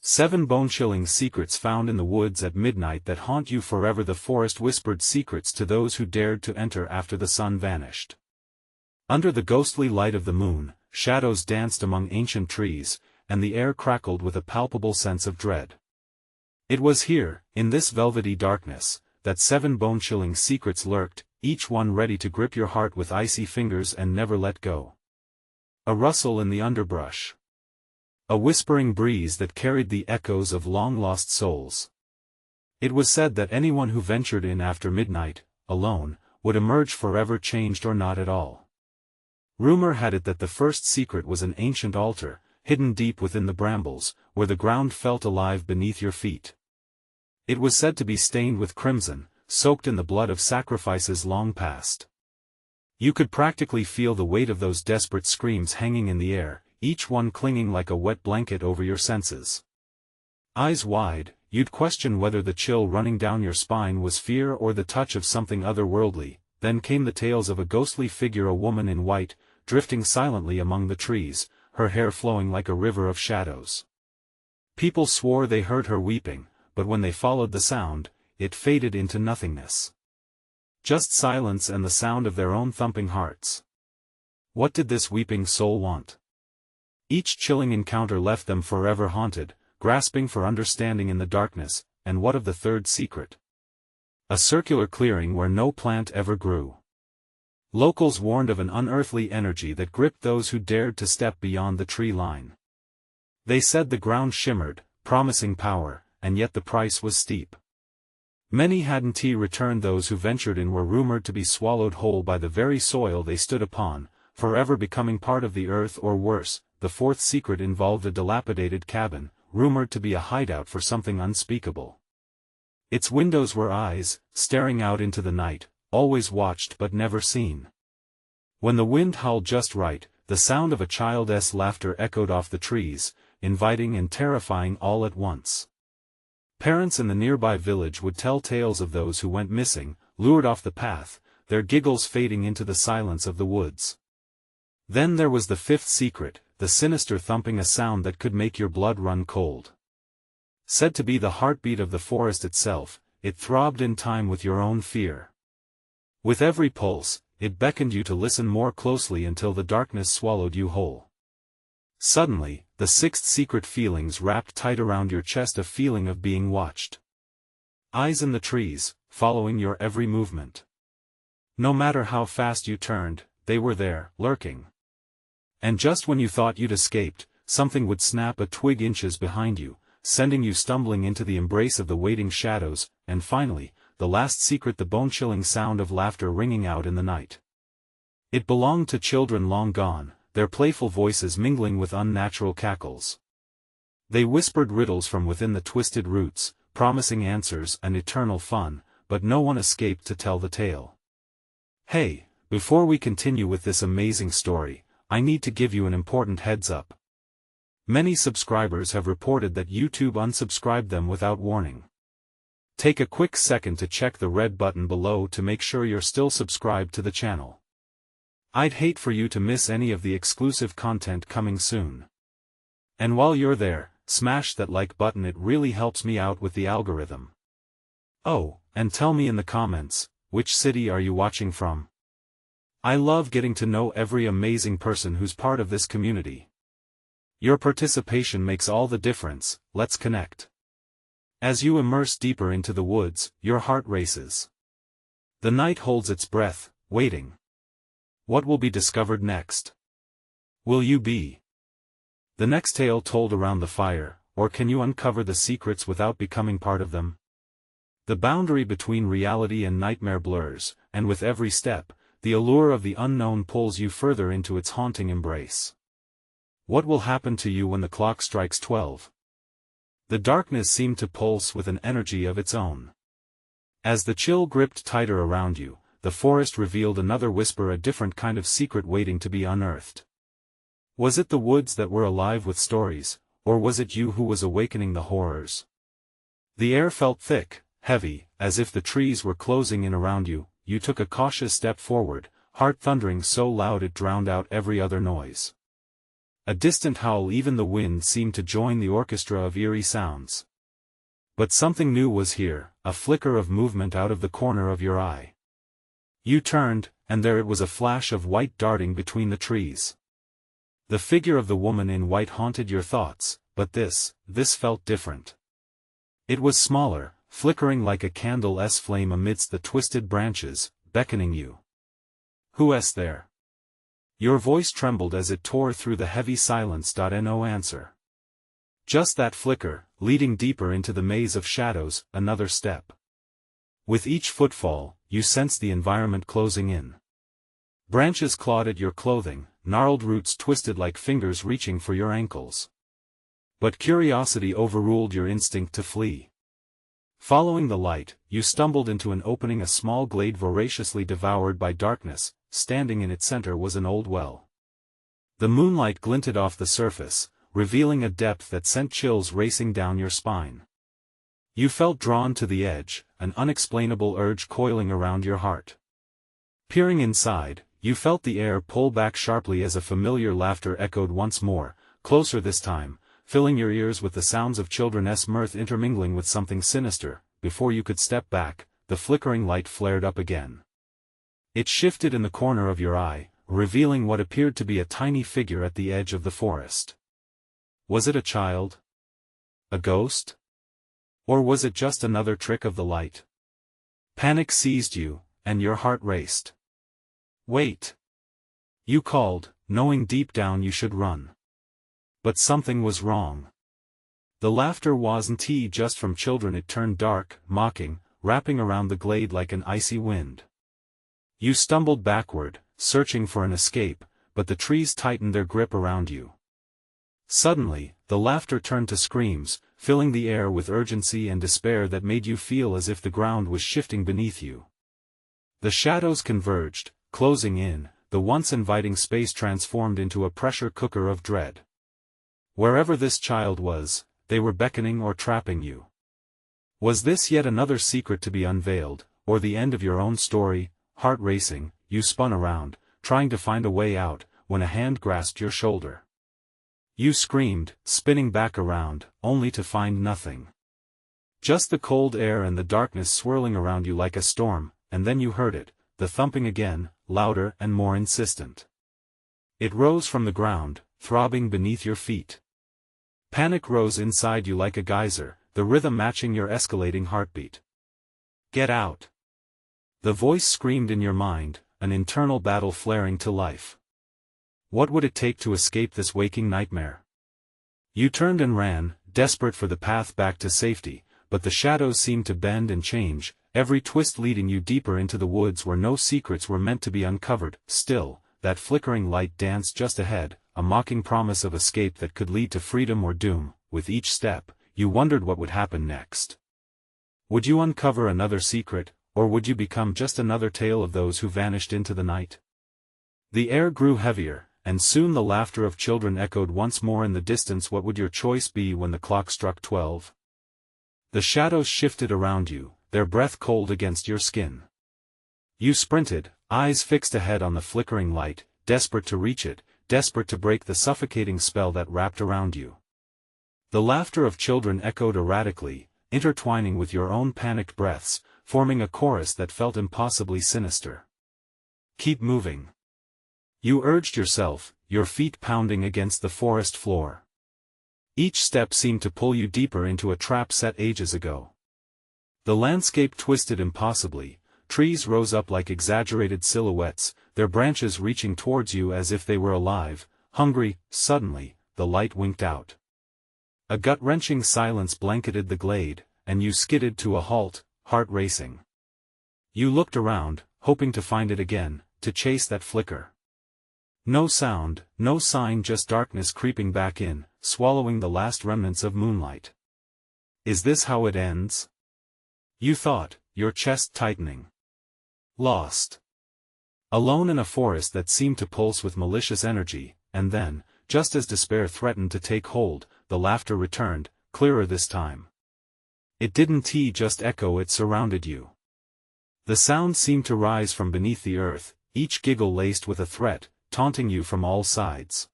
7 bone-chilling secrets found in the woods at midnight that haunt you forever. The forest whispered secrets to those who dared to enter after the sun vanished. Under the ghostly light of the moon, shadows danced among ancient trees, and the air crackled with a palpable sense of dread. It was here, in this velvety darkness, that 7 bone-chilling secrets lurked, each one ready to grip your heart with icy fingers and never let go. A rustle in the underbrush. A whispering breeze that carried the echoes of long-lost souls. It was said that anyone who ventured in after midnight, alone, would emerge forever changed or not at all. Rumor had it that the first secret was an ancient altar, hidden deep within the brambles, where the ground felt alive beneath your feet. It was said to be stained with crimson, soaked in the blood of sacrifices long past. You could practically feel the weight of those desperate screams hanging in the air, each one clinging like a wet blanket over your senses. Eyes wide, you'd question whether the chill running down your spine was fear or the touch of something otherworldly. Then came the tales of a ghostly figure, a woman in white, drifting silently among the trees, her hair flowing like a river of shadows. People swore they heard her weeping, but when they followed the sound, it faded into nothingness. Just silence and the sound of their own thumping hearts. What did this weeping soul want? Each chilling encounter left them forever haunted, grasping for understanding in the darkness. And what of the third secret? A circular clearing where no plant ever grew. Locals warned of an unearthly energy that gripped those who dared to step beyond the tree line. They said the ground shimmered, promising power, and yet the price was steep. Many hadn't returned. Those who ventured in were rumored to be swallowed whole by the very soil they stood upon, forever becoming part of the earth, or worse. The fourth secret involved a dilapidated cabin, rumored to be a hideout for something unspeakable. Its windows were eyes, staring out into the night, always watched but never seen. When the wind howled just right, the sound of a child's laughter echoed off the trees, inviting and terrifying all at once. Parents in the nearby village would tell tales of those who went missing, lured off the path, their giggles fading into the silence of the woods. Then there was the fifth secret, the sinister thumping, a sound that could make your blood run cold. Said to be the heartbeat of the forest itself, it throbbed in time with your own fear. With every pulse, it beckoned you to listen more closely until the darkness swallowed you whole. Suddenly, the sixth secret feelings wrapped tight around your chest, a feeling of being watched. Eyes in the trees, following your every movement. No matter how fast you turned, they were there, lurking. And just when you thought you'd escaped, something would snap a twig inches behind you, sending you stumbling into the embrace of the waiting shadows. And finally, the last secret, the bone-chilling sound of laughter ringing out in the night. It belonged to children long gone, their playful voices mingling with unnatural cackles. They whispered riddles from within the twisted roots, promising answers and eternal fun, but no one escaped to tell the tale. Hey, before we continue with this amazing story, I need to give you an important heads up. Many subscribers have reported that YouTube unsubscribed them without warning. Take a quick second to check the red button below to make sure you're still subscribed to the channel. I'd hate for you to miss any of the exclusive content coming soon. And while you're there, smash that like button, it really helps me out with the algorithm. Oh, and tell me in the comments, which city are you watching from? I love getting to know every amazing person who's part of this community. Your participation makes all the difference. Let's connect. As you immerse deeper into the woods, your heart races. The night holds its breath, waiting. What will be discovered next? Will you be the next tale told around the fire, or can you uncover the secrets without becoming part of them? The boundary between reality and nightmare blurs, and with every step, the allure of the unknown pulls you further into its haunting embrace. What will happen to you when the clock strikes 12? The darkness seemed to pulse with an energy of its own. As the chill gripped tighter around you, the forest revealed another whisper, a different kind of secret waiting to be unearthed. Was it the woods that were alive with stories, or was it you who was awakening the horrors? The air felt thick, heavy, as if the trees were closing in around you. You took a cautious step forward, heart thundering so loud it drowned out every other noise. A distant howl, even the wind seemed to join the orchestra of eerie sounds. But something new was here, a flicker of movement out of the corner of your eye. You turned, and there it was, a flash of white darting between the trees. The figure of the woman in white haunted your thoughts, but this felt different. It was smaller, flickering like a candle's flame amidst the twisted branches, beckoning you. "Who's there?" Your voice trembled as it tore through the heavy silence. No answer. Just that flicker, leading deeper into the maze of shadows, another step. With each footfall, you sensed the environment closing in. Branches clawed at your clothing, gnarled roots twisted like fingers reaching for your ankles. But curiosity overruled your instinct to flee. Following the light, you stumbled into an opening, a small glade voraciously devoured by darkness. Standing in its center was an old well. The moonlight glinted off the surface, revealing a depth that sent chills racing down your spine. You felt drawn to the edge, an unexplainable urge coiling around your heart. Peering inside, you felt the air pull back sharply as a familiar laughter echoed once more, closer this time, filling your ears with the sounds of children's mirth intermingling with something sinister. Before you could step back, the flickering light flared up again. It shifted in the corner of your eye, revealing what appeared to be a tiny figure at the edge of the forest. Was it a child? A ghost? Or was it just another trick of the light? Panic seized you, and your heart raced. "Wait!" You called, knowing deep down you should run. But something was wrong. The laughter wasn't just from children. It turned dark, mocking, wrapping around the glade like an icy wind. You stumbled backward, searching for an escape, but the trees tightened their grip around you. Suddenly, the laughter turned to screams, filling the air with urgency and despair that made you feel as if the ground was shifting beneath you. The shadows converged, closing in, the once inviting space transformed into a pressure cooker of dread. Wherever this child was, they were beckoning or trapping you. Was this yet another secret to be unveiled, or the end of your own story? Heart racing, you spun around, trying to find a way out, when a hand grasped your shoulder. You screamed, spinning back around, only to find nothing. Just the cold air and the darkness swirling around you like a storm, and then you heard it, the thumping again, louder and more insistent. It rose from the ground, throbbing beneath your feet. Panic rose inside you like a geyser, the rhythm matching your escalating heartbeat. "Get out!" The voice screamed in your mind, an internal battle flaring to life. What would it take to escape this waking nightmare? You turned and ran, desperate for the path back to safety, but the shadows seemed to bend and change, every twist leading you deeper into the woods where no secrets were meant to be uncovered. Still, that flickering light danced just ahead, a mocking promise of escape that could lead to freedom or doom. With each step, you wondered what would happen next. Would you uncover another secret, or would you become just another tale of those who vanished into the night? The air grew heavier, and soon the laughter of children echoed once more in the distance. What would your choice be when the clock struck 12? The shadows shifted around you, their breath cold against your skin. You sprinted, eyes fixed ahead on the flickering light, desperate to reach it, desperate to break the suffocating spell that wrapped around you. The laughter of children echoed erratically, intertwining with your own panicked breaths, forming a chorus that felt impossibly sinister. "Keep moving," you urged yourself, your feet pounding against the forest floor. Each step seemed to pull you deeper into a trap set ages ago. The landscape twisted impossibly, trees rose up like exaggerated silhouettes, their branches reaching towards you as if they were alive, hungry. Suddenly, the light winked out. A gut-wrenching silence blanketed the glade, and you skidded to a halt, heart racing. You looked around, hoping to find it again, to chase that flicker. No sound, no sign, just darkness creeping back in, swallowing the last remnants of moonlight. Is this how it ends? You thought, your chest tightening. Lost. Alone in a forest that seemed to pulse with malicious energy, and then, just as despair threatened to take hold, the laughter returned, clearer this time. It didn't just echo, it surrounded you. The sound seemed to rise from beneath the earth, each giggle laced with a threat, taunting you from all sides.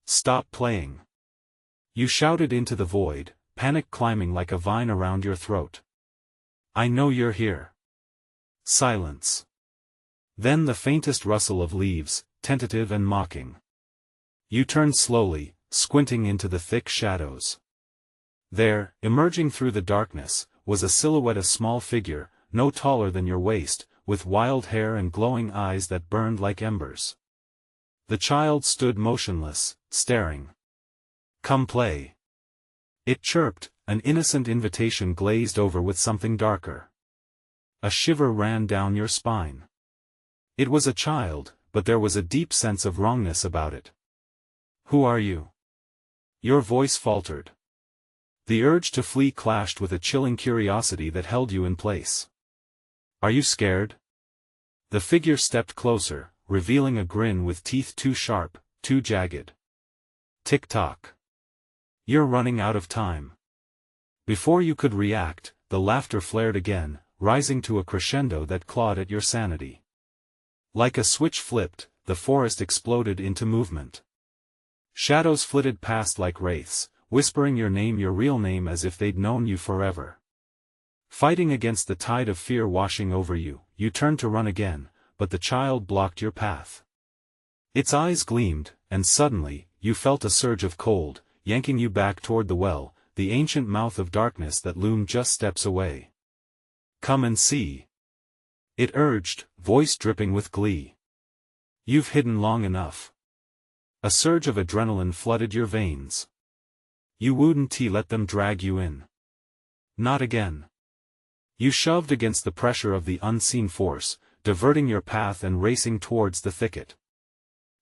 Stop playing. You shouted into the void, panic climbing like a vine around your throat. I know you're here. Silence. Then the faintest rustle of leaves, tentative and mocking. You turned slowly, squinting into the thick shadows. There, emerging through the darkness, was a silhouette, a small figure, no taller than your waist, with wild hair and glowing eyes that burned like embers. The child stood motionless, staring. Come play. It chirped, an innocent invitation glazed over with something darker. A shiver ran down your spine. It was a child, but there was a deep sense of wrongness about it. Who are you? Your voice faltered. The urge to flee clashed with a chilling curiosity that held you in place. Are you scared? The figure stepped closer, revealing a grin with teeth too sharp, too jagged. Tick-tock. You're running out of time. Before you could react, the laughter flared again, rising to a crescendo that clawed at your sanity. Like a switch flipped, the forest exploded into movement. Shadows flitted past like wraiths, whispering your name, your real name, as if they'd known you forever. Fighting against the tide of fear washing over you, you turned to run again, but the child blocked your path. Its eyes gleamed, and suddenly, you felt a surge of cold, yanking you back toward the well, the ancient mouth of darkness that loomed just steps away. Come and see. It urged, voice dripping with glee. You've hidden long enough. A surge of adrenaline flooded your veins. You wouldn't let them drag you in. Not again. You shoved against the pressure of the unseen force, diverting your path and racing towards the thicket.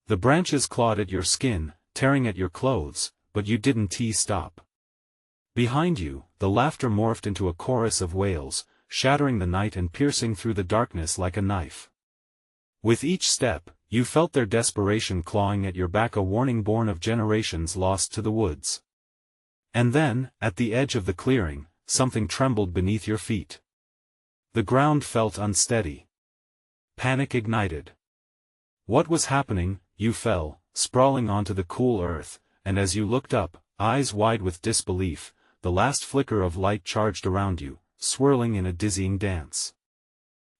The branches clawed at your skin, tearing at your clothes, but you didn't stop. Behind you, the laughter morphed into a chorus of wails, shattering the night and piercing through the darkness like a knife. With each step, you felt their desperation clawing at your back, a warning born of generations lost to the woods. And then, at the edge of the clearing, something trembled beneath your feet. The ground felt unsteady. Panic ignited. What was happening? You fell, sprawling onto the cool earth, and as you looked up, eyes wide with disbelief, the last flicker of light charged around you, swirling in a dizzying dance.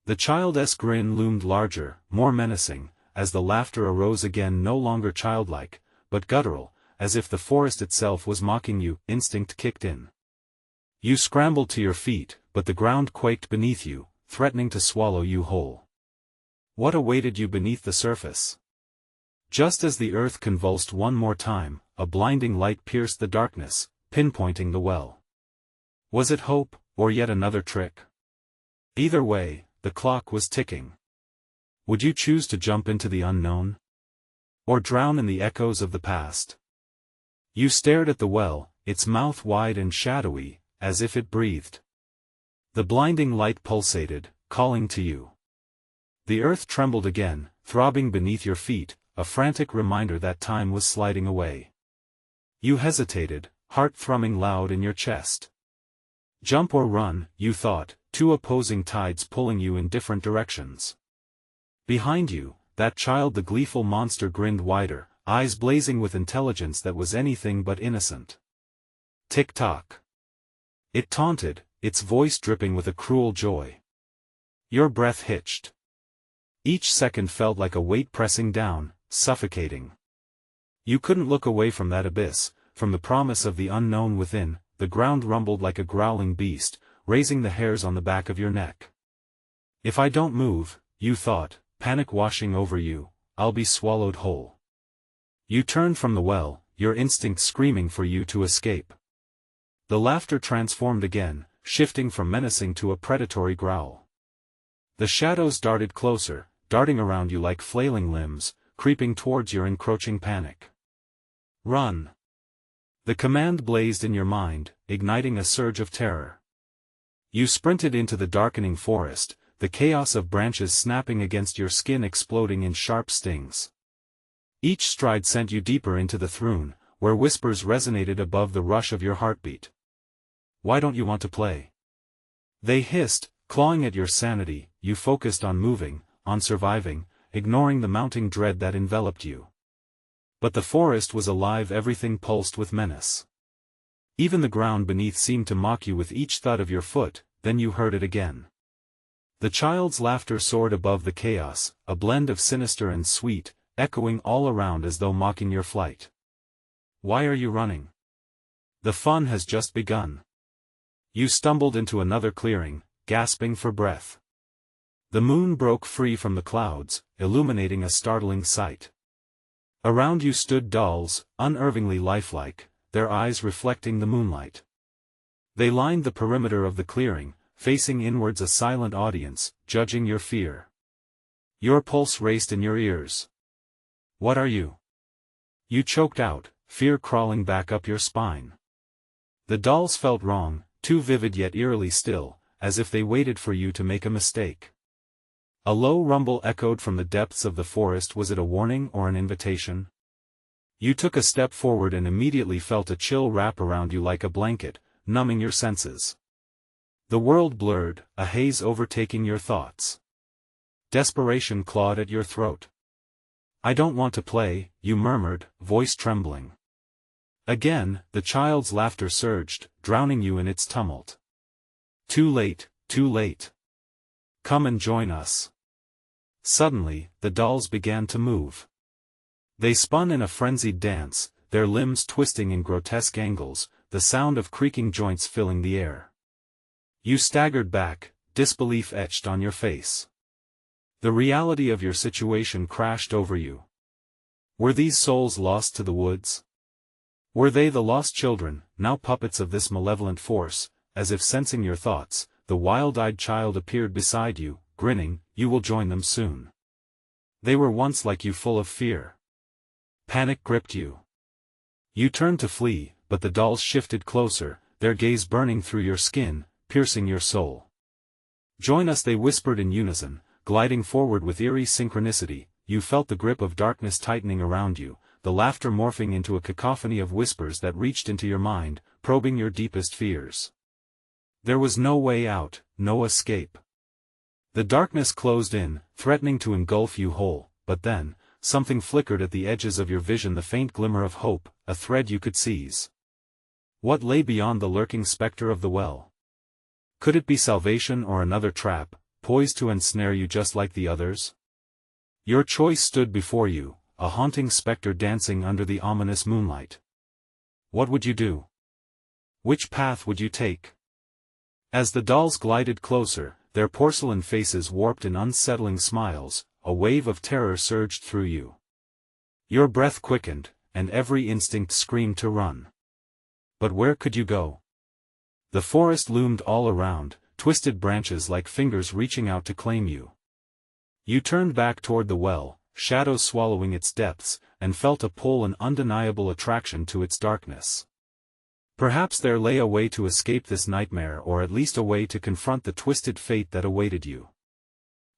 The child's grin loomed larger, more menacing, as the laughter arose again, no longer childlike, but guttural, as if the forest itself was mocking you. Instinct kicked in. You scrambled to your feet, but the ground quaked beneath you, threatening to swallow you whole. What awaited you beneath the surface? Just as the earth convulsed one more time, a blinding light pierced the darkness, pinpointing the well. Was it hope, or yet another trick? Either way, the clock was ticking. Would you choose to jump into the unknown? Or drown in the echoes of the past? You stared at the well, its mouth wide and shadowy, as if it breathed. The blinding light pulsated, calling to you. The earth trembled again, throbbing beneath your feet, a frantic reminder that time was sliding away. You hesitated, heart thrumming loud in your chest. Jump or run, you thought, two opposing tides pulling you in different directions. Behind you, that child, the gleeful monster, grinned wider, eyes blazing with intelligence that was anything but innocent. Tick-tock. It taunted, its voice dripping with a cruel joy. Your breath hitched. Each second felt like a weight pressing down, suffocating. You couldn't look away from that abyss, from the promise of the unknown within. The ground rumbled like a growling beast, raising the hairs on the back of your neck. If I don't move, you thought, panic washing over you, I'll be swallowed whole. You turned from the well, your instinct screaming for you to escape. The laughter transformed again, shifting from menacing to a predatory growl. The shadows darted closer, darting around you like flailing limbs, creeping towards your encroaching panic. Run! The command blazed in your mind, igniting a surge of terror. You sprinted into the darkening forest, the chaos of branches snapping against your skin exploding in sharp stings. Each stride sent you deeper into the thrune, where whispers resonated above the rush of your heartbeat. Why don't you want to play? They hissed, clawing at your sanity. You focused on moving, on surviving, ignoring the mounting dread that enveloped you. But the forest was alive, everything pulsed with menace. Even the ground beneath seemed to mock you with each thud of your foot. Then you heard it again. The child's laughter soared above the chaos, a blend of sinister and sweet, echoing all around as though mocking your flight. Why are you running? The fun has just begun. You stumbled into another clearing, gasping for breath. The moon broke free from the clouds, illuminating a startling sight. Around you stood dolls, unervingly lifelike, their eyes reflecting the moonlight. They lined the perimeter of the clearing, facing inwards, a silent audience, judging your fear. Your pulse raced in your ears. What are you? You choked out, fear crawling back up your spine. The dolls felt wrong, too vivid yet eerily still, as if they waited for you to make a mistake. A low rumble echoed from the depths of the forest. Was it a warning or an invitation? You took a step forward and immediately felt a chill wrap around you like a blanket, numbing your senses. The world blurred, a haze overtaking your thoughts. Desperation clawed at your throat. I don't want to play, you murmured, voice trembling. Again, the child's laughter surged, drowning you in its tumult. Too late, too late. Come and join us. Suddenly, the dolls began to move. They spun in a frenzied dance, their limbs twisting in grotesque angles, the sound of creaking joints filling the air. You staggered back, disbelief etched on your face. The reality of your situation crashed over you. Were these souls lost to the woods? Were they the lost children, now puppets of this malevolent force? As if sensing your thoughts, the wild-eyed child appeared beside you, grinning. You will join them soon. They were once like you, full of fear. Panic gripped you. You turned to flee, but the dolls shifted closer, their gaze burning through your skin, piercing your soul. Join us, they whispered in unison, gliding forward with eerie synchronicity. You felt the grip of darkness tightening around you, the laughter morphing into a cacophony of whispers that reached into your mind, probing your deepest fears. There was no way out, no escape. The darkness closed in, threatening to engulf you whole, but then, something flickered at the edges of your vision, the faint glimmer of hope, a thread you could seize. What lay beyond the lurking specter of the well? Could it be salvation or another trap, poised to ensnare you just like the others? Your choice stood before you, a haunting specter dancing under the ominous moonlight. What would you do? Which path would you take? As the dolls glided closer, their porcelain faces warped in unsettling smiles, a wave of terror surged through you. Your breath quickened, and every instinct screamed to run. But where could you go? The forest loomed all around, twisted branches like fingers reaching out to claim you. You turned back toward the well, shadows swallowing its depths, and felt a pull, an undeniable attraction to its darkness. Perhaps there lay a way to escape this nightmare, or at least a way to confront the twisted fate that awaited you.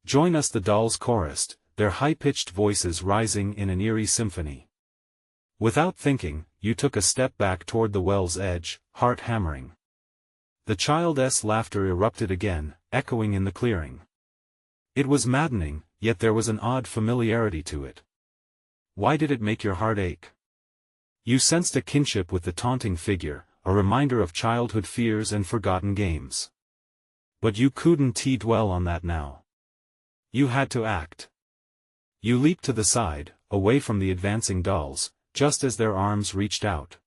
Join us, the dolls chorused, their high-pitched voices rising in an eerie symphony. Without thinking, you took a step back toward the well's edge, heart hammering. The child's laughter erupted again, echoing in the clearing. It was maddening, yet there was an odd familiarity to it. Why did it make your heart ache? You sensed a kinship with the taunting figure, a reminder of childhood fears and forgotten games. But you couldn't dwell on that now. You had to act. You leaped to the side, away from the advancing dolls, just as their arms reached out.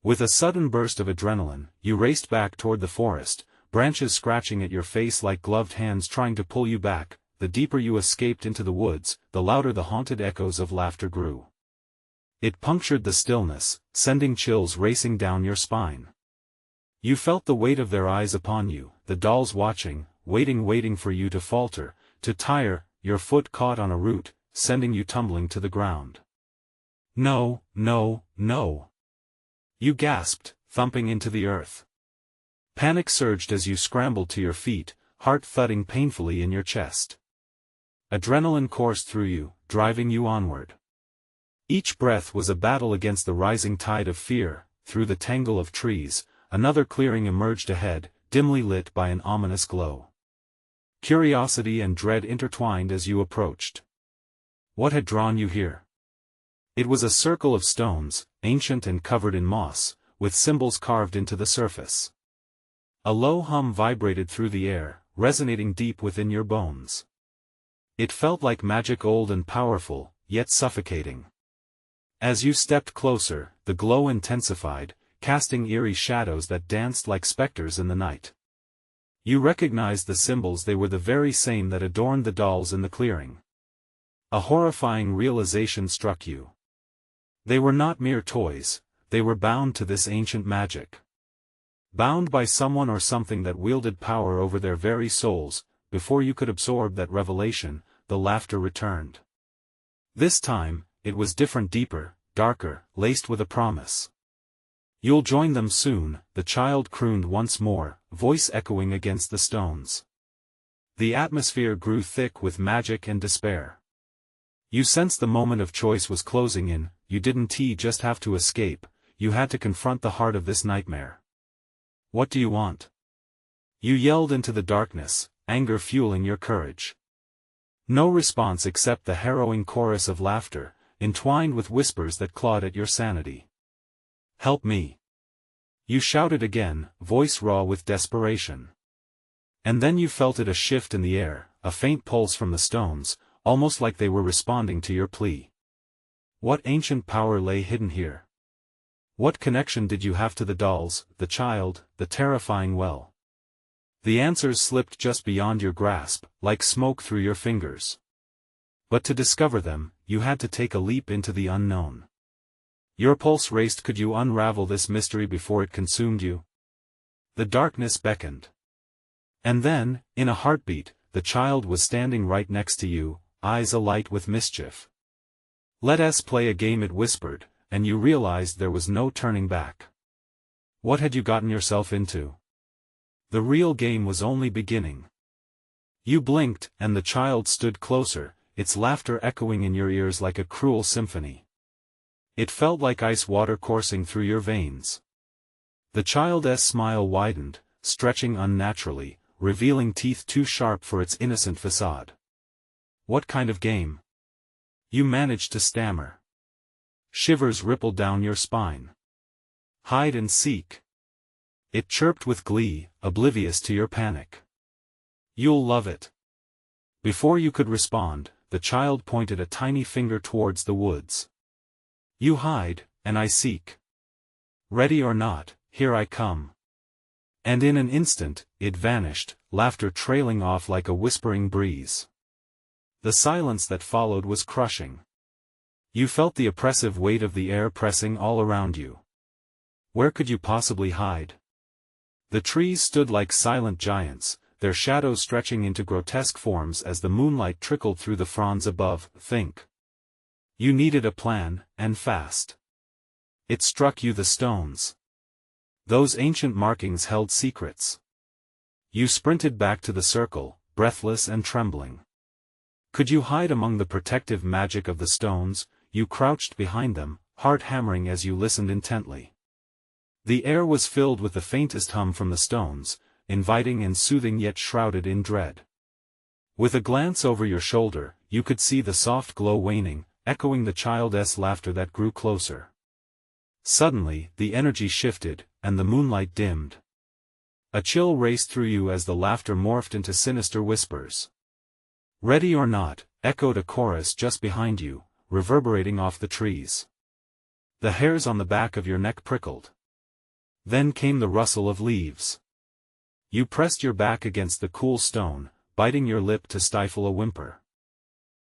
With a sudden burst of adrenaline, you raced back toward the forest, branches scratching at your face like gloved hands trying to pull you back. The deeper you escaped into the woods, the louder the haunted echoes of laughter grew. It punctured the stillness, sending chills racing down your spine. You felt the weight of their eyes upon you, the dolls watching, waiting for you to falter, to tire. Your foot caught on a root, sending you tumbling to the ground. No, no, no! You gasped, thumping into the earth. Panic surged as you scrambled to your feet, heart thudding painfully in your chest. Adrenaline coursed through you, driving you onward. Each breath was a battle against the rising tide of fear. Through the tangle of trees, another clearing emerged ahead, dimly lit by an ominous glow. Curiosity and dread intertwined as you approached. What had drawn you here? It was a circle of stones, ancient and covered in moss, with symbols carved into the surface. A low hum vibrated through the air, resonating deep within your bones. It felt like magic, old and powerful, yet suffocating. As you stepped closer, the glow intensified, casting eerie shadows that danced like specters in the night. You recognized the symbols; they were the very same that adorned the dolls in the clearing. A horrifying realization struck you. They were not mere toys, they were bound to this ancient magic. Bound by someone or something that wielded power over their very souls. Before you could absorb that revelation, the laughter returned. This time, it was different, deeper, darker, laced with a promise. "You'll join them soon," the child crooned once more, voice echoing against the stones. The atmosphere grew thick with magic and despair. You sensed the moment of choice was closing in. You didn't just have to escape, you had to confront the heart of this nightmare. "What do you want?" You yelled into the darkness, anger fueling your courage. No response except the harrowing chorus of laughter, entwined with whispers that clawed at your sanity. "Help me!" You shouted again, voice raw with desperation. And then you felt it, a shift in the air, a faint pulse from the stones, almost like they were responding to your plea. What ancient power lay hidden here? What connection did you have to the dolls, the child, the terrifying well? The answers slipped just beyond your grasp, like smoke through your fingers. But to discover them, you had to take a leap into the unknown. Your pulse raced. Could you unravel this mystery before it consumed you? The darkness beckoned. And then, in a heartbeat, the child was standing right next to you, eyes alight with mischief. "Let us play a game," it whispered, and you realized there was no turning back. What had you gotten yourself into? The real game was only beginning. You blinked, and the child stood closer, its laughter echoing in your ears like a cruel symphony. It felt like ice water coursing through your veins. The child's smile widened, stretching unnaturally, revealing teeth too sharp for its innocent facade. "What kind of game?" You managed to stammer. Shivers rippled down your spine. "Hide and seek." It chirped with glee, oblivious to your panic. "You'll love it." Before you could respond, the child pointed a tiny finger towards the woods. "You hide, and I seek. Ready or not, here I come." And in an instant, it vanished, laughter trailing off like a whispering breeze. The silence that followed was crushing. You felt the oppressive weight of the air pressing all around you. Where could you possibly hide? The trees stood like silent giants, their shadows stretching into grotesque forms as the moonlight trickled through the fronds above. Think. You needed a plan, and fast. It struck you, the stones. Those ancient markings held secrets. You sprinted back to the circle, breathless and trembling. Could you hide among the protective magic of the stones? You crouched behind them, heart hammering as you listened intently. The air was filled with the faintest hum from the stones, inviting and soothing yet shrouded in dread. With a glance over your shoulder, you could see the soft glow waning, echoing the child's laughter that grew closer. Suddenly, the energy shifted, and the moonlight dimmed. A chill raced through you as the laughter morphed into sinister whispers. "Ready or not," echoed a chorus just behind you, reverberating off the trees. The hairs on the back of your neck prickled. Then came the rustle of leaves. You pressed your back against the cool stone, biting your lip to stifle a whimper.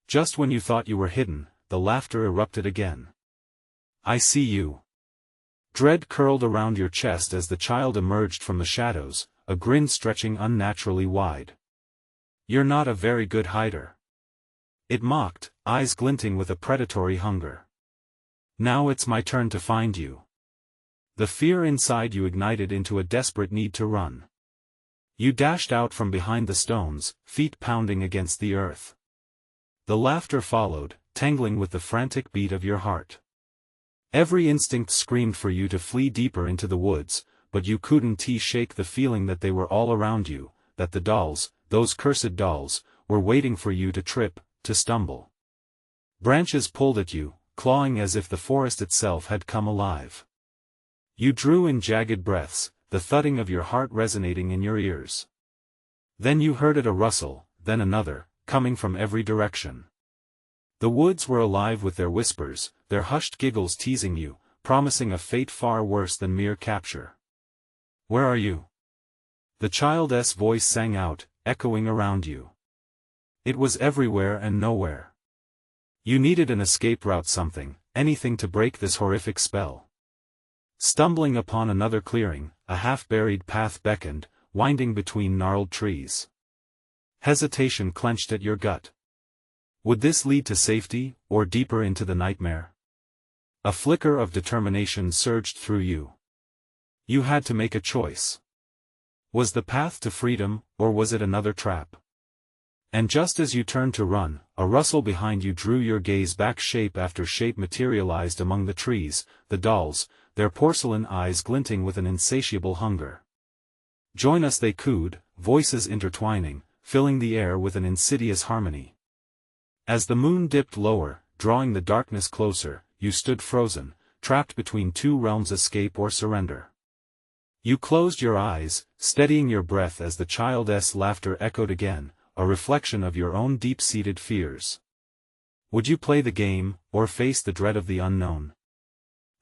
Just when you thought you were hidden, the laughter erupted again. "I see you." Dread curled around your chest as the child emerged from the shadows, a grin stretching unnaturally wide. "You're not a very good hider." It mocked, eyes glinting with a predatory hunger. "Now it's my turn to find you." The fear inside you ignited into a desperate need to run. You dashed out from behind the stones, feet pounding against the earth. The laughter followed, tangling with the frantic beat of your heart. Every instinct screamed for you to flee deeper into the woods, but you couldn't shake the feeling that they were all around you, that the dolls, those cursed dolls, were waiting for you to trip, to stumble. Branches pulled at you, clawing as if the forest itself had come alive. You drew in jagged breaths, the thudding of your heart resonating in your ears. Then you heard a rustle, then another, coming from every direction. The woods were alive with their whispers, their hushed giggles teasing you, promising a fate far worse than mere capture. "Where are you?" The child's voice sang out, echoing around you. It was everywhere and nowhere. You needed an escape route, something, anything to break this horrific spell. Stumbling upon another clearing, a half-buried path beckoned, winding between gnarled trees. Hesitation clenched at your gut. Would this lead to safety, or deeper into the nightmare? A flicker of determination surged through you. You had to make a choice. Was the path to freedom, or was it another trap? And just as you turned to run, a rustle behind you drew your gaze back. Shape after shape materialized among the trees, the dolls, their porcelain eyes glinting with an insatiable hunger. "Join us," they cooed, voices intertwining, filling the air with an insidious harmony. As the moon dipped lower, drawing the darkness closer, you stood frozen, trapped between two realms: escape or surrender. You closed your eyes, steadying your breath as the child's laughter echoed again, a reflection of your own deep-seated fears. Would you play the game, or face the dread of the unknown?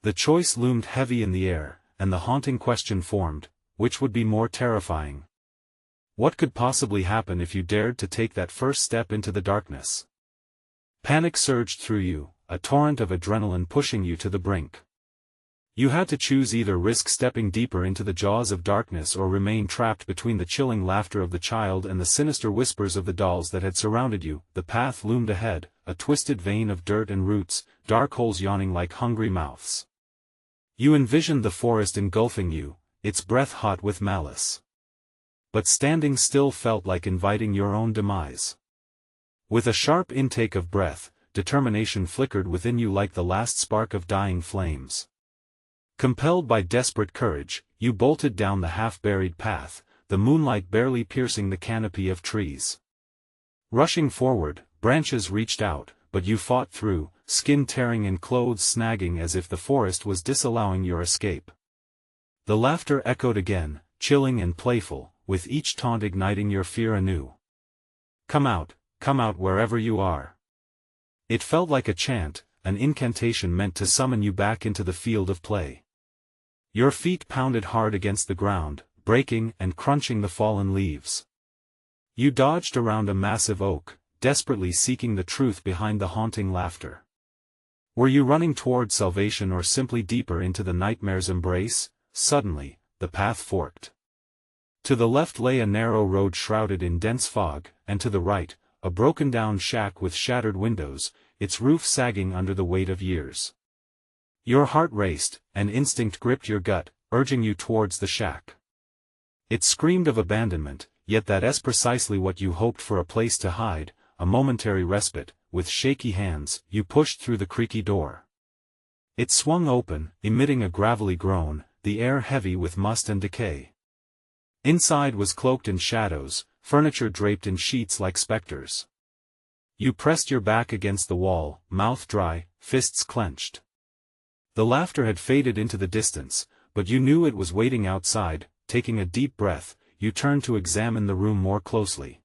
The choice loomed heavy in the air, and the haunting question formed: which would be more terrifying? What could possibly happen if you dared to take that first step into the darkness? Panic surged through you, a torrent of adrenaline pushing you to the brink. You had to choose: either risk stepping deeper into the jaws of darkness or remain trapped between the chilling laughter of the child and the sinister whispers of the dolls that had surrounded you. The path loomed ahead, a twisted vein of dirt and roots, dark holes yawning like hungry mouths. You envisioned the forest engulfing you, its breath hot with malice. But standing still felt like inviting your own demise. With a sharp intake of breath, determination flickered within you like the last spark of dying flames. Compelled by desperate courage, you bolted down the half-buried path, the moonlight barely piercing the canopy of trees. Rushing forward, branches reached out, but you fought through, skin tearing and clothes snagging as if the forest was disallowing your escape. The laughter echoed again, chilling and playful, with each taunt igniting your fear anew. Come out wherever you are." It felt like a chant, an incantation meant to summon you back into the field of play. Your feet pounded hard against the ground, breaking and crunching the fallen leaves. You dodged around a massive oak, desperately seeking the truth behind the haunting laughter. Were you running toward salvation or simply deeper into the nightmare's embrace? Suddenly, the path forked. To the left lay a narrow road shrouded in dense fog, and to the right, a broken-down shack with shattered windows, its roof sagging under the weight of years. Your heart raced, and instinct gripped your gut, urging you towards the shack. It screamed of abandonment, yet that's precisely what you hoped for: a place to hide, a momentary respite. With shaky hands, you pushed through the creaky door. It swung open, emitting a gravelly groan, the air heavy with must and decay. Inside was cloaked in shadows, furniture draped in sheets like specters. You pressed your back against the wall, mouth dry, fists clenched. The laughter had faded into the distance, but you knew it was waiting outside. Taking a deep breath, you turned to examine the room more closely.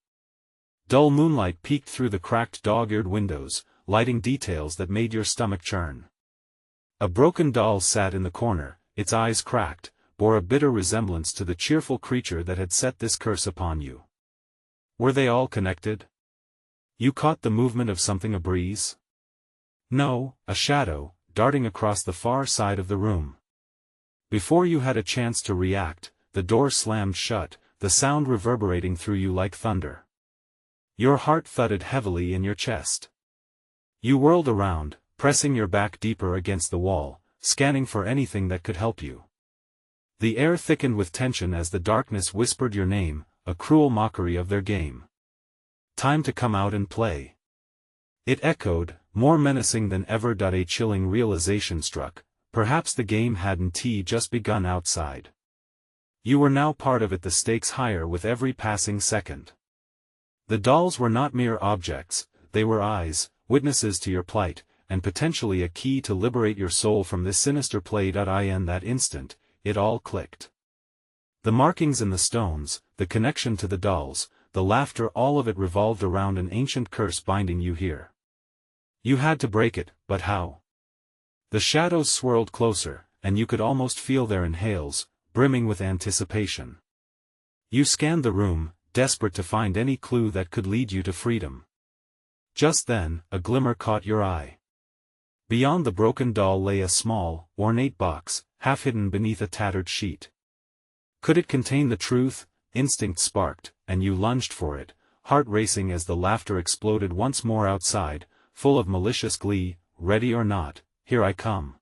Dull moonlight peeked through the cracked dog-eared windows, lighting details that made your stomach churn. A broken doll sat in the corner, its eyes cracked, bore a bitter resemblance to the cheerful creature that had set this curse upon you. Were they all connected? You caught the movement of something: a breeze? No, a shadow, darting across the far side of the room. Before you had a chance to react, the door slammed shut, the sound reverberating through you like thunder. Your heart thudded heavily in your chest. You whirled around, pressing your back deeper against the wall, scanning for anything that could help you. The air thickened with tension as the darkness whispered your name, a cruel mockery of their game. Time to come out and play. It echoed, more menacing than ever. A chilling realization struck: perhaps the game hadn't just begun outside. You were now part of it, the stakes higher with every passing second. The dolls were not mere objects, they were eyes, witnesses to your plight, and potentially a key to liberate your soul from this sinister play. In that instant, it all clicked. The markings in the stones, the connection to the dolls, the laughter, all of it revolved around an ancient curse binding you here. You had to break it, but how? The shadows swirled closer, and you could almost feel their inhales, brimming with anticipation. You scanned the room, desperate to find any clue that could lead you to freedom. Just then, a glimmer caught your eye. Beyond the broken doll lay a small, ornate box, half hidden beneath a tattered sheet. Could it contain the truth? Instinct sparked, and you lunged for it, heart racing as the laughter exploded once more outside, full of malicious glee. Ready or not, here I come.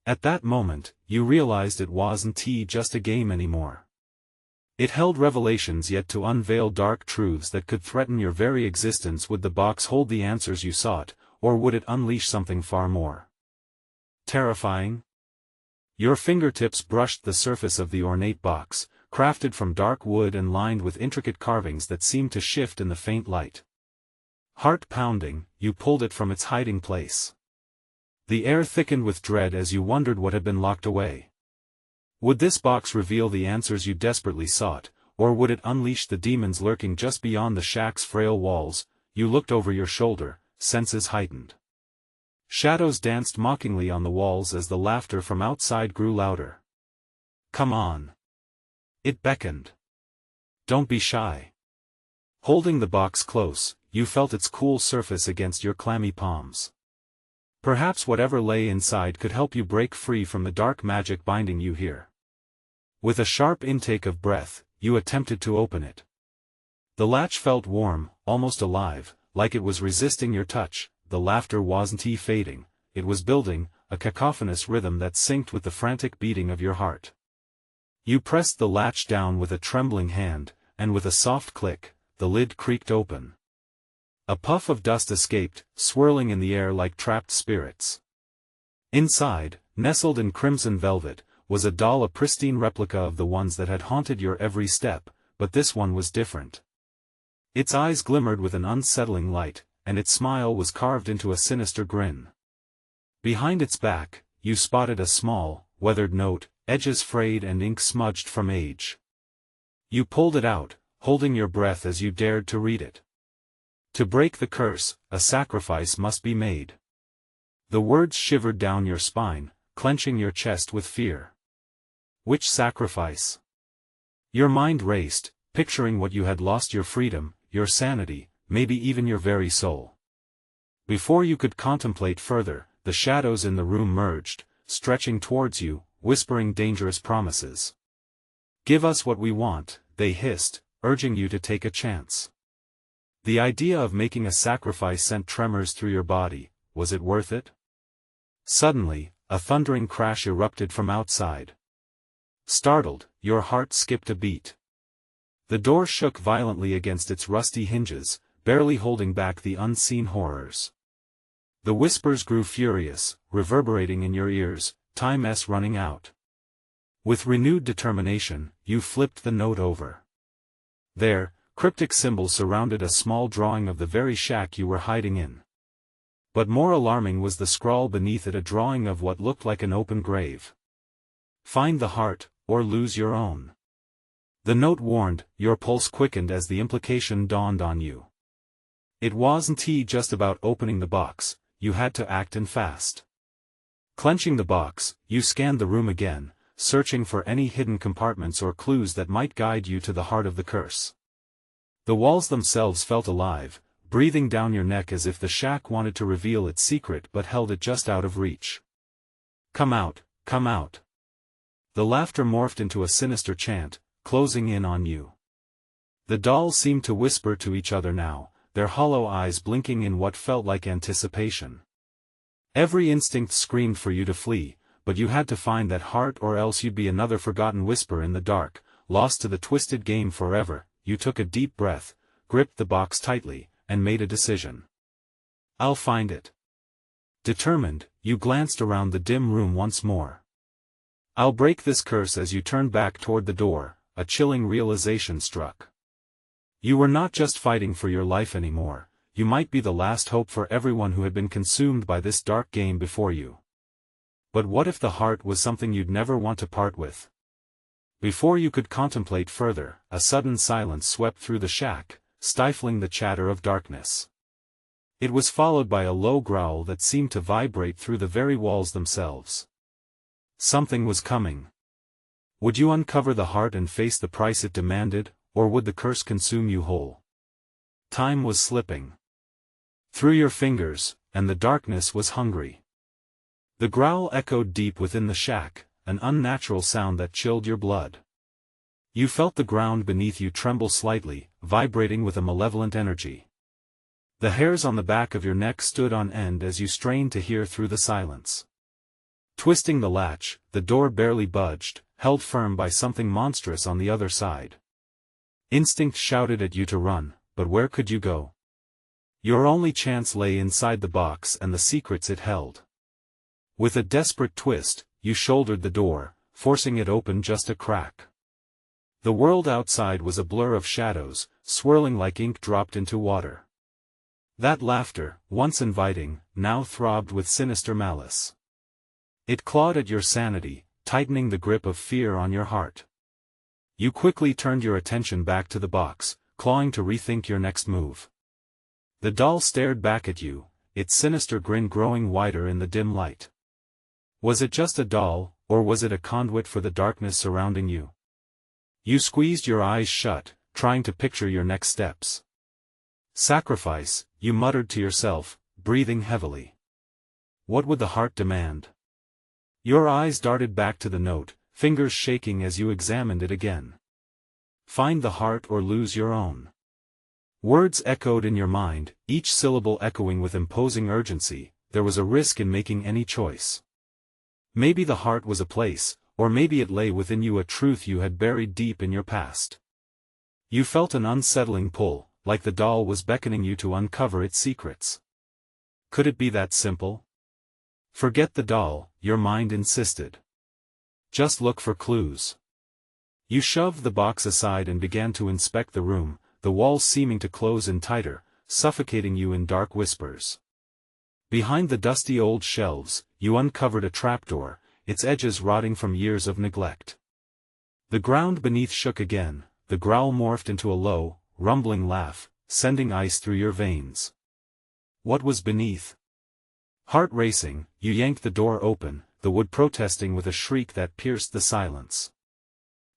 At that moment, you realized it wasn't just a game anymore. It held revelations yet to unveil, dark truths that could threaten your very existence. Would the box hold the answers you sought, or would it unleash something far more terrifying? Your fingertips brushed the surface of the ornate box, crafted from dark wood and lined with intricate carvings that seemed to shift in the faint light. Heart pounding, you pulled it from its hiding place. The air thickened with dread as you wondered what had been locked away. Would this box reveal the answers you desperately sought, or would it unleash the demons lurking just beyond the shack's frail walls? You looked over your shoulder, senses heightened. Shadows danced mockingly on the walls as the laughter from outside grew louder. Come on. It beckoned. Don't be shy. Holding the box close, you felt its cool surface against your clammy palms. Perhaps whatever lay inside could help you break free from the dark magic binding you here. With a sharp intake of breath, you attempted to open it. The latch felt warm, almost alive, like it was resisting your touch. The laughter wasn't fading, it was building, a cacophonous rhythm that synced with the frantic beating of your heart. You pressed the latch down with a trembling hand, and with a soft click, the lid creaked open. A puff of dust escaped, swirling in the air like trapped spirits. Inside, nestled in crimson velvet, was a doll, a pristine replica of the ones that had haunted your every step, but this one was different. Its eyes glimmered with an unsettling light, and its smile was carved into a sinister grin. Behind its back, you spotted a small, weathered note, edges frayed and ink smudged from age. You pulled it out, holding your breath as you dared to read it. To break the curse, a sacrifice must be made. The words shivered down your spine, clenching your chest with fear. Which sacrifice? Your mind raced, picturing what you had lost: your freedom, your sanity, maybe even your very soul. Before you could contemplate further, the shadows in the room merged, stretching towards you, whispering dangerous promises. Give us what we want, they hissed, urging you to take a chance. The idea of making a sacrifice sent tremors through your body. Was it worth it? Suddenly, a thundering crash erupted from outside. Startled, your heart skipped a beat. The door shook violently against its rusty hinges, barely holding back the unseen horrors. The whispers grew furious, reverberating in your ears. Time's running out. With renewed determination, you flipped the note over. There, cryptic symbols surrounded a small drawing of the very shack you were hiding in. But more alarming was the scrawl beneath it, a drawing of what looked like an open grave. Find the heart, or lose your own. The note warned. Your pulse quickened as the implication dawned on you. It wasn't just about opening the box, you had to act and fast. Clenching the box, you scanned the room again, searching for any hidden compartments or clues that might guide you to the heart of the curse. The walls themselves felt alive, breathing down your neck as if the shack wanted to reveal its secret but held it just out of reach. Come out, come out. The laughter morphed into a sinister chant, closing in on you. The dolls seemed to whisper to each other now, their hollow eyes blinking in what felt like anticipation. Every instinct screamed for you to flee, but you had to find that heart or else you'd be another forgotten whisper in the dark, lost to the twisted game forever. You took a deep breath, gripped the box tightly, and made a decision. I'll find it. Determined, you glanced around the dim room once more. I'll break this curse. As you turned back toward the door, a chilling realization struck. You were not just fighting for your life anymore, you might be the last hope for everyone who had been consumed by this dark game before you. But what if the heart was something you'd never want to part with? Before you could contemplate further, a sudden silence swept through the shack, stifling the chatter of darkness. It was followed by a low growl that seemed to vibrate through the very walls themselves. Something was coming. Would you uncover the heart and face the price it demanded, or would the curse consume you whole? Time was slipping through your fingers, and the darkness was hungry. The growl echoed deep within the shack, an unnatural sound that chilled your blood. You felt the ground beneath you tremble slightly, vibrating with a malevolent energy. The hairs on the back of your neck stood on end as you strained to hear through the silence. Twisting the latch, the door barely budged, held firm by something monstrous on the other side. Instinct shouted at you to run, but where could you go? Your only chance lay inside the box and the secrets it held. With a desperate twist, you shouldered the door, forcing it open just a crack. The world outside was a blur of shadows, swirling like ink dropped into water. That laughter, once inviting, now throbbed with sinister malice. It clawed at your sanity, tightening the grip of fear on your heart. You quickly turned your attention back to the box, clawing to rethink your next move. The doll stared back at you, its sinister grin growing wider in the dim light. Was it just a doll, or was it a conduit for the darkness surrounding you? You squeezed your eyes shut, trying to picture your next steps. Sacrifice, you muttered to yourself, breathing heavily. What would the heart demand? Your eyes darted back to the note, fingers shaking as you examined it again. Find the heart or lose your own. Words echoed in your mind, each syllable echoing with imposing urgency. There was a risk in making any choice. Maybe the heart was a place, or maybe it lay within you a truth you had buried deep in your past. You felt an unsettling pull, like the doll was beckoning you to uncover its secrets. Could it be that simple? Forget the doll, your mind insisted. Just look for clues. You shoved the box aside and began to inspect the room, the walls seeming to close in tighter, suffocating you in dark whispers. Behind the dusty old shelves, you uncovered a trapdoor, its edges rotting from years of neglect. The ground beneath shook again, the growl morphed into a low, rumbling laugh, sending ice through your veins. What was beneath? Heart racing, you yanked the door open, the wood protesting with a shriek that pierced the silence.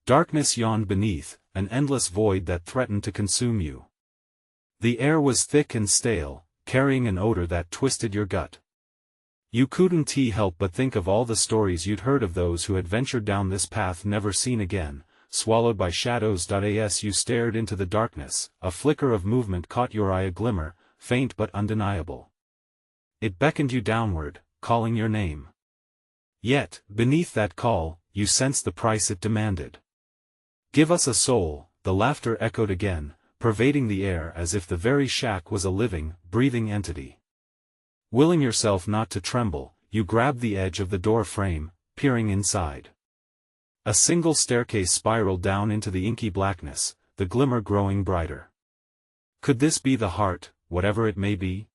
Darkness yawned beneath, an endless void that threatened to consume you. The air was thick and stale, carrying an odor that twisted your gut. You couldn't help but think of all the stories you'd heard of those who had ventured down this path never seen again, swallowed by shadows. As you stared into the darkness, a flicker of movement caught your eye, a glimmer, faint but undeniable. It beckoned you downward, calling your name. Yet, beneath that call, you sensed the price it demanded. Give us a soul, the laughter echoed again, pervading the air as if the very shack was a living, breathing entity. Willing yourself not to tremble, you grabbed the edge of the door frame, peering inside. A single staircase spiraled down into the inky blackness, the glimmer growing brighter. Could this be the heart, whatever it may be?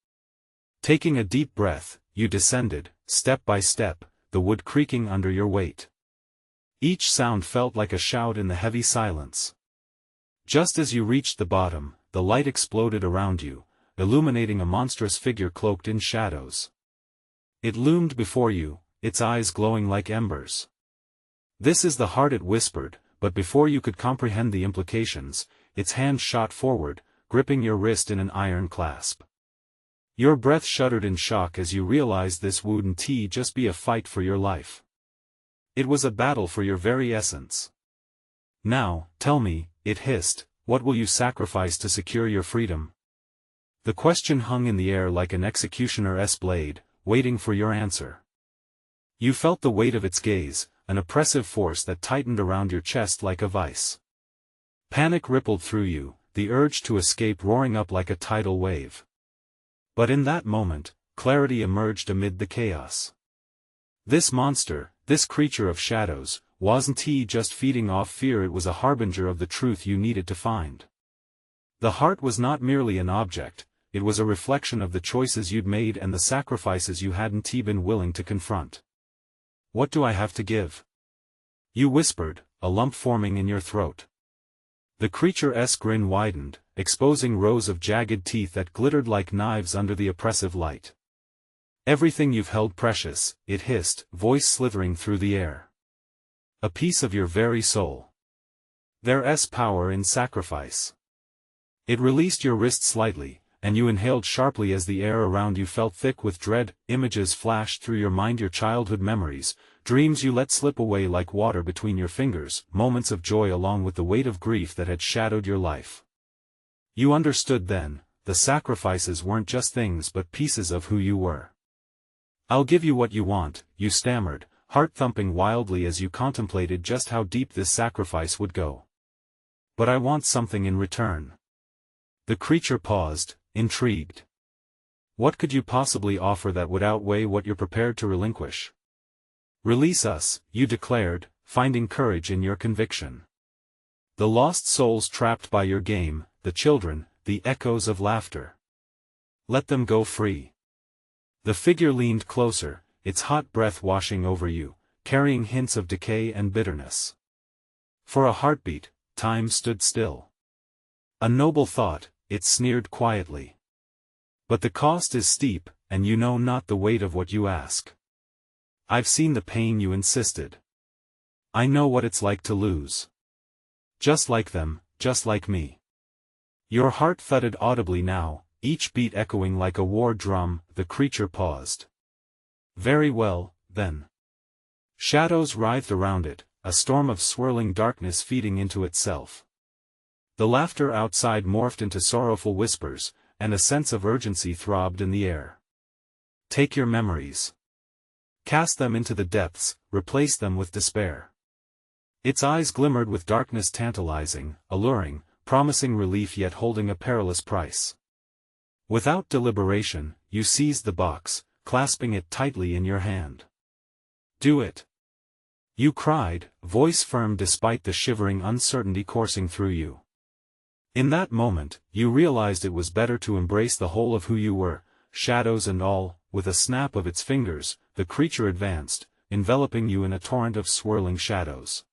Taking a deep breath, you descended, step by step, the wood creaking under your weight. Each sound felt like a shout in the heavy silence. Just as you reached the bottom, the light exploded around you, illuminating a monstrous figure cloaked in shadows. It loomed before you, its eyes glowing like embers. This is the heart, it whispered, but before you could comprehend the implications, its hand shot forward, gripping your wrist in an iron clasp. Your breath shuddered in shock as you realized this wouldn't just be a fight for your life. It was a battle for your very essence. Now, tell me, it hissed, what will you sacrifice to secure your freedom? The question hung in the air like an executioner's blade, waiting for your answer. You felt the weight of its gaze, an oppressive force that tightened around your chest like a vice. Panic rippled through you, the urge to escape roaring up like a tidal wave. But in that moment, clarity emerged amid the chaos. This monster, this creature of shadows, wasn't just feeding off fear, it was a harbinger of the truth you needed to find. The heart was not merely an object, it was a reflection of the choices you'd made and the sacrifices you hadn't been willing to confront. "What do I have to give?" you whispered, a lump forming in your throat. The creature's grin widened, exposing rows of jagged teeth that glittered like knives under the oppressive light. "Everything you've held precious," it hissed, voice slithering through the air. "A piece of your very soul. There's power in sacrifice." It released your wrist slightly, and you inhaled sharply as the air around you felt thick with dread. Images flashed through your mind, your childhood memories, dreams you let slip away like water between your fingers, moments of joy along with the weight of grief that had shadowed your life. You understood then, the sacrifices weren't just things but pieces of who you were. "I'll give you what you want," you stammered, heart thumping wildly as you contemplated just how deep this sacrifice would go. "But I want something in return." The creature paused, intrigued. "What could you possibly offer that would outweigh what you're prepared to relinquish?" "Release us," you declared, finding courage in your conviction. "The lost souls trapped by your game, the children, the echoes of laughter. Let them go free." The figure leaned closer, its hot breath washing over you, carrying hints of decay and bitterness. For a heartbeat, time stood still. "A noble thought," it sneered quietly. "But the cost is steep, and you know not the weight of what you ask. I've seen the pain you insisted. I know what it's like to lose. Just like them, just like me." Your heart thudded audibly now, each beat echoing like a war drum. The creature paused. "Very well, then." Shadows writhed around it, a storm of swirling darkness feeding into itself. The laughter outside morphed into sorrowful whispers, and a sense of urgency throbbed in the air. "Take your memories. Cast them into the depths, replace them with despair." Its eyes glimmered with darkness, tantalizing, alluring, promising relief yet holding a perilous price. Without deliberation, you seized the box, clasping it tightly in your hand. "Do it!" you cried, voice firm despite the shivering uncertainty coursing through you. In that moment, you realized it was better to embrace the whole of who you were, shadows and all. With a snap of its fingers, the creature advanced, enveloping you in a torrent of swirling shadows.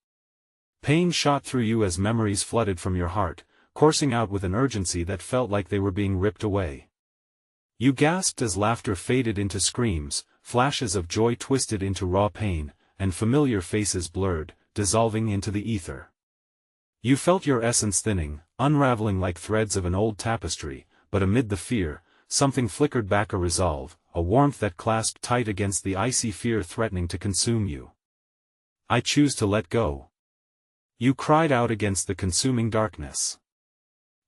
Pain shot through you as memories flooded from your heart, coursing out with an urgency that felt like they were being ripped away. You gasped as laughter faded into screams, flashes of joy twisted into raw pain, and familiar faces blurred, dissolving into the ether. You felt your essence thinning, unraveling like threads of an old tapestry, but amid the fear, something flickered back, a resolve, a warmth that clasped tight against the icy fear threatening to consume you. "I choose to let go." You cried out against the consuming darkness.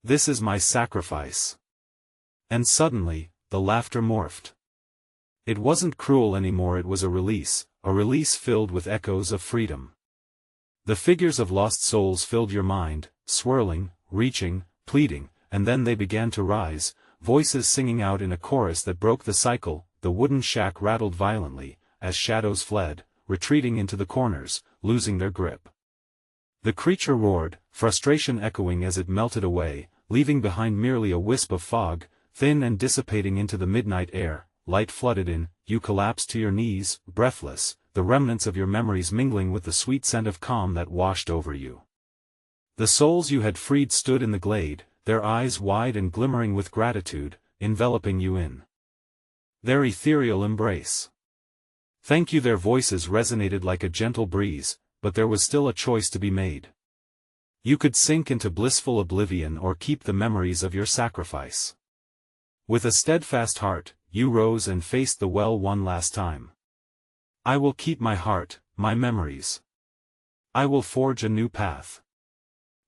"This is my sacrifice." And suddenly, the laughter morphed. It wasn't cruel anymore, it was a release filled with echoes of freedom. The figures of lost souls filled your mind, swirling, reaching, pleading, and then they began to rise, voices singing out in a chorus that broke the cycle. The wooden shack rattled violently, as shadows fled, retreating into the corners, losing their grip. The creature roared, frustration echoing as it melted away, leaving behind merely a wisp of fog, thin and dissipating into the midnight air. Light flooded in, you collapsed to your knees, breathless, the remnants of your memories mingling with the sweet scent of calm that washed over you. The souls you had freed stood in the glade, their eyes wide and glimmering with gratitude, enveloping you in their ethereal embrace. "Thank you." Their voices resonated like a gentle breeze, but there was still a choice to be made. You could sink into blissful oblivion or keep the memories of your sacrifice. With a steadfast heart, you rose and faced the well one last time. "I will keep my heart, my memories. I will forge a new path."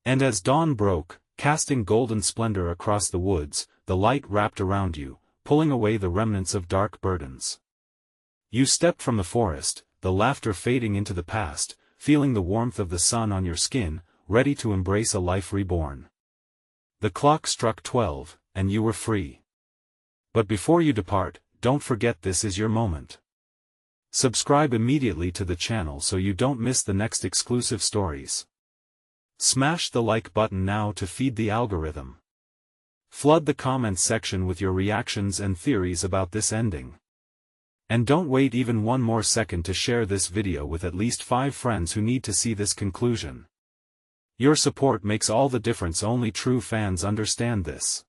And as dawn broke, casting golden splendor across the woods, the light wrapped around you, pulling away the remnants of dark burdens. You stepped from the forest, the laughter fading into the past, feeling the warmth of the sun on your skin, ready to embrace a life reborn. The clock struck 12, and you were free. But before you depart, don't forget this is your moment. Subscribe immediately to the channel so you don't miss the next exclusive stories. Smash the like button now to feed the algorithm. Flood the comments section with your reactions and theories about this ending. And don't wait even one more second to share this video with at least 5 friends who need to see this conclusion. Your support makes all the difference. Only true fans understand this.